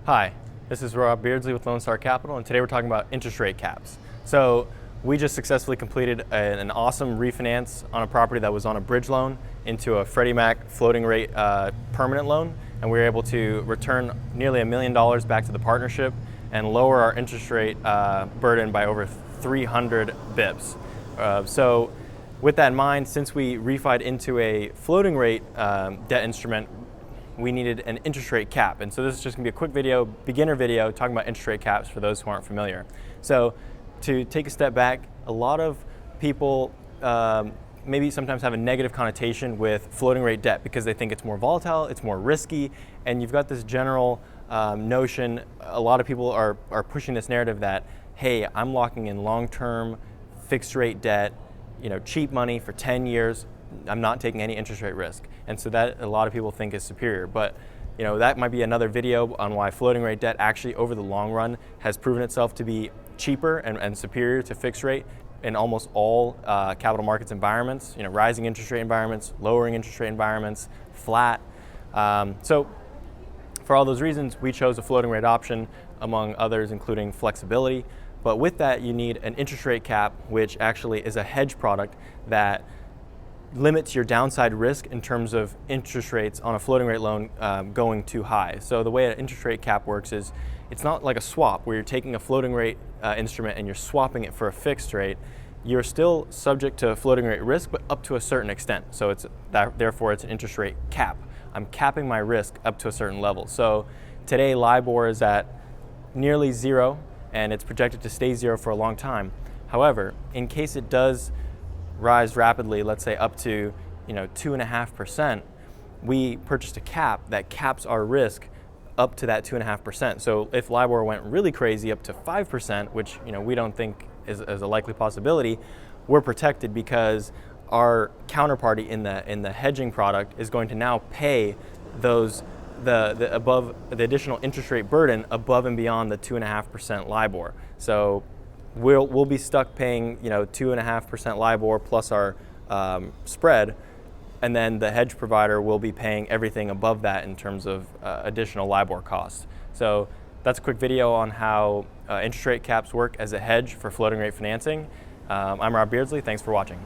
Hi, this is Beardsley with Lone Star Capital, and today we're talking about interest rate caps. So we just successfully completed an awesome refinance on a property that was on a bridge loan into a Freddie Mac floating rate permanent loan, and we were able to return nearly $1 million back to the partnership and lower our interest rate burden by over 300 bips. So with that in mind, since we refied into a floating rate debt instrument, we needed an interest rate cap. And so this is just gonna be a quick video, beginner video, talking about interest rate caps for those who aren't familiar. So to take a step back, a lot of people maybe sometimes have a negative connotation with floating rate debt because they think it's more volatile, it's more risky, and you've got this general notion, a lot of people are pushing this narrative that, hey, I'm locking in long-term fixed rate debt, cheap money for 10 years, I'm not taking any interest rate risk. And so that a lot of people think is superior. But that might be another video on why floating rate debt actually over the long run has proven itself to be cheaper and superior to fixed rate in almost all capital markets environments, rising interest rate environments, lowering interest rate environments, flat. So for all those reasons, we chose a floating rate option, among others, including flexibility. But with that, you need an interest rate cap, which actually is a hedge product that limits your downside risk in terms of interest rates on a floating rate loan going too high. So the way an interest rate cap works is it's not like a swap where you're taking a floating rate instrument and you're swapping it for a fixed rate. You're still subject to floating rate risk, but up to a certain extent. So therefore it's an interest rate cap. I'm capping my risk up to a certain level. So today LIBOR is at nearly zero and it's projected to stay zero for a long time. However, in case it does rise rapidly, let's say up to 2.5%, we purchased a cap that caps our risk up to that 2.5%. So if LIBOR went really crazy up to 5%, which we don't think is a likely possibility, we're protected because our counterparty in the hedging product is going to now pay the additional interest rate burden above and beyond the 2.5% LIBOR. So we'll be stuck paying 2.5% LIBOR plus our spread, and then the hedge provider will be paying everything above that in terms of additional LIBOR costs. So that's a quick video on how interest rate caps work as a hedge for floating rate financing. I'm Rob Beardsley. Thanks for watching.